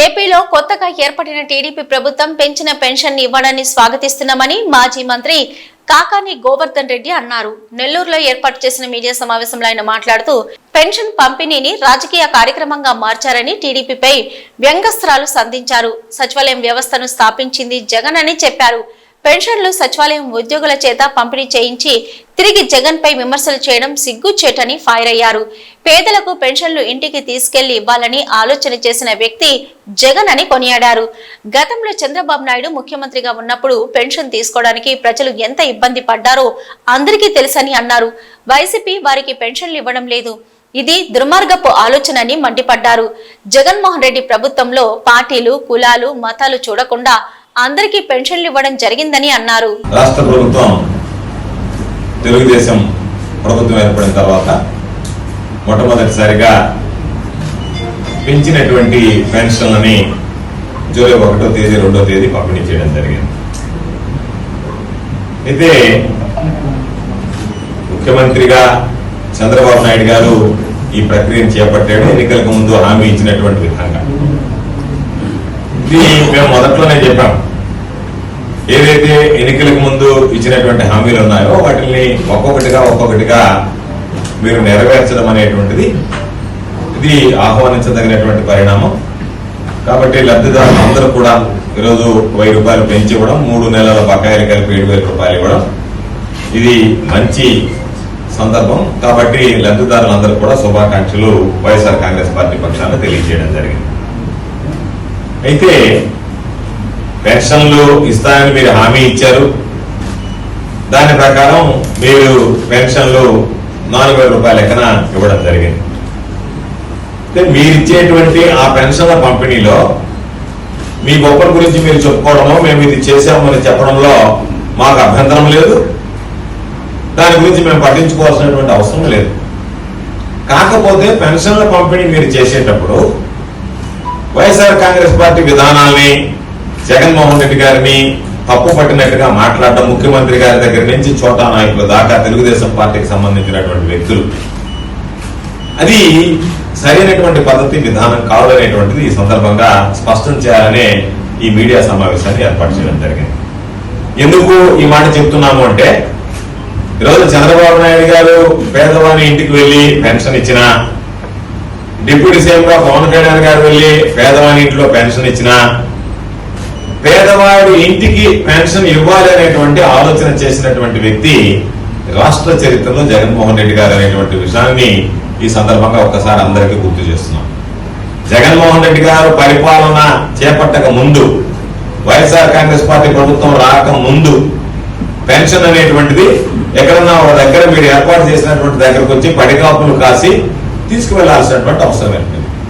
ఏపీలో కొత్తగా ఏర్పడిన టీడీపీ ప్రభుత్వం పెంచిన పెన్షన్ ఇవ్వడాన్ని స్వాగతిస్తున్నామని మాజీ మంత్రి కాకాని గోవర్ధన్ రెడ్డి అన్నారు. నెల్లూరులో ఏర్పాటు చేసిన మీడియా సమావేశంలో ఆయన మాట్లాడుతూ పెన్షన్ పంపిణీని రాజకీయ కార్యక్రమంగా మార్చారని టీడీపీపై వ్యంగ్యాస్త్రాలు సంధించారు. సచివాలయం వ్యవస్థను స్థాపించింది జగన్ అని చెప్పారు. పెన్షన్లు సచివాలయం ఉద్యోగుల చేత పంపిణీ చేయించి తిరిగి జగన్ పై విమర్శలు చేయడం సిగ్గుచేటని ఫైర్ అయ్యారు. పేదలకు పెన్షన్లు ఇంటికి తీసుకెళ్లి ఇవ్వాలని ఆలోచన చేసిన వ్యక్తి జగన్ అని కొనియాడారు. గతంలో చంద్రబాబు నాయుడు ముఖ్యమంత్రిగా ఉన్నప్పుడు పెన్షన్ తీసుకోవడానికి ప్రజలు ఎంత ఇబ్బంది పడ్డారో అందరికీ తెలుసని అన్నారు. వైసీపీ వారికి పెన్షన్లు ఇవ్వడం లేదు, ఇది దుర్మార్గపు ఆలోచనని మండిపడ్డారు. జగన్మోహన్ రెడ్డి ప్రభుత్వంలో పార్టీలు, కులాలు, మతాలు చూడకుండా అందరికీ పెన్షన్లు ఇవ్వడం జరిగిందని అన్నారు. రాష్ట్ర ప్రభుత్వం తెలుగుదేశం ప్రభుత్వం ఏర్పడిన తర్వాత మొట్టమొదటిసారిగా పెంచినటువంటి పెన్షన్లని జూలై 1వ తేదీ 2వ తేదీ పంపిణీ చేయడం జరిగింది. అయితే ముఖ్యమంత్రిగా చంద్రబాబు నాయుడు గారు ఈ ప్రక్రియను చేపట్టాడు. ఎన్నికలకు ముందు హామీ ఇచ్చినటువంటి విధంగా ఇది మేము మొదట్లోనే చెప్పాం. ఏదైతే ఎన్నికలకు ముందు ఇచ్చినటువంటి హామీలు ఉన్నాయో వాటిని ఒక్కొక్కటిగా మీరు నెరవేర్చడం అనేటువంటిది ఇది ఆహ్వానించదగినటువంటి పరిణామం. కాబట్టి లబ్ధిదారులు అందరూ కూడా ఈరోజు 1000 రూపాయలు పెంచి ఇవ్వడం, 3 నెలల బకాయిలు కలిపి 7000 రూపాయలు ఇవ్వడం ఇది మంచి సందర్భం. కాబట్టి లబ్ధిదారులందరూ కూడా శుభాకాంక్షలు వైఎస్ఆర్ కాంగ్రెస్ పార్టీ పక్షాన తెలియజేయడం జరిగింది. అయితే పెన్షన్లు ఇస్తానని మీరు హామీ ఇచ్చారు. దాని ప్రకారం మీరు పెన్షన్లు 4000 రూపాయల లెక్కన ఇవ్వడం జరిగింది. మీరు ఇచ్చేటువంటి ఆ పెన్షన్ల పంపిణీలో మీ గొప్పల గురించి మీరు చెప్పుకోవడమో మేము ఇది చేశామని చెప్పడంలో మాకు అభ్యంతరం లేదు. దాని గురించి మేము పట్టించుకోవాల్సినటువంటి అవసరం లేదు. కాకపోతే పెన్షన్ల పంపిణీ మీరు చేసేటప్పుడు వైఎస్ఆర్ కాంగ్రెస్ పార్టీ విధానాల్ని, జగన్మోహన్ రెడ్డి గారిని తప్పు పట్టినట్టుగా మాట్లాడడం, ముఖ్యమంత్రి గారి దగ్గర నుంచి చోటా నాయకుల దాకా తెలుగుదేశం పార్టీకి సంబంధించినటువంటి వ్యక్తులు, అది సరైనటువంటి పద్ధతి విధానం కావాలనేటువంటిది ఈ సందర్భంగా స్పష్టం చేయాలనే ఈ మీడియా సమావేశాన్ని ఏర్పాటు చేయడం జరిగింది. ఎందుకు ఈ మాట చెప్తున్నాము అంటే ఈరోజు చంద్రబాబు నాయుడు గారు పేదవాని ఇంటికి వెళ్లి పెన్షన్ ఇచ్చిన, డిప్యూటీ సీఎం గా పవన్ కళ్యాణ్ గారు వెళ్లి పేదవాని ఇంట్లో పెన్షన్ ఇచ్చిన, పేదవాడి ఇంటికి పెన్షన్ ఇవ్వాలి అనేటువంటి ఆలోచన చేసినటువంటి వ్యక్తి రాష్ట్ర చరిత్రలో జగన్మోహన్ రెడ్డి గారు అనేటువంటి విషయాన్ని ఈ సందర్భంగా ఒక్కసారి అందరికీ గుర్తు చేస్తున్నాం. జగన్మోహన్ రెడ్డి గారు పరిపాలన చేపట్టక ముందు, వైఎస్ఆర్ కాంగ్రెస్ పార్టీ ప్రభుత్వం రాక ముందు పెన్షన్ అనేటువంటిది ఎక్కడన్నా ఒక దగ్గర మీరు ఏర్పాటు చేసినటువంటి దగ్గరకు వచ్చి పడికాపులు కాసి తీసుకువెళ్లాల్సినటువంటి అవసరం ఏంటి?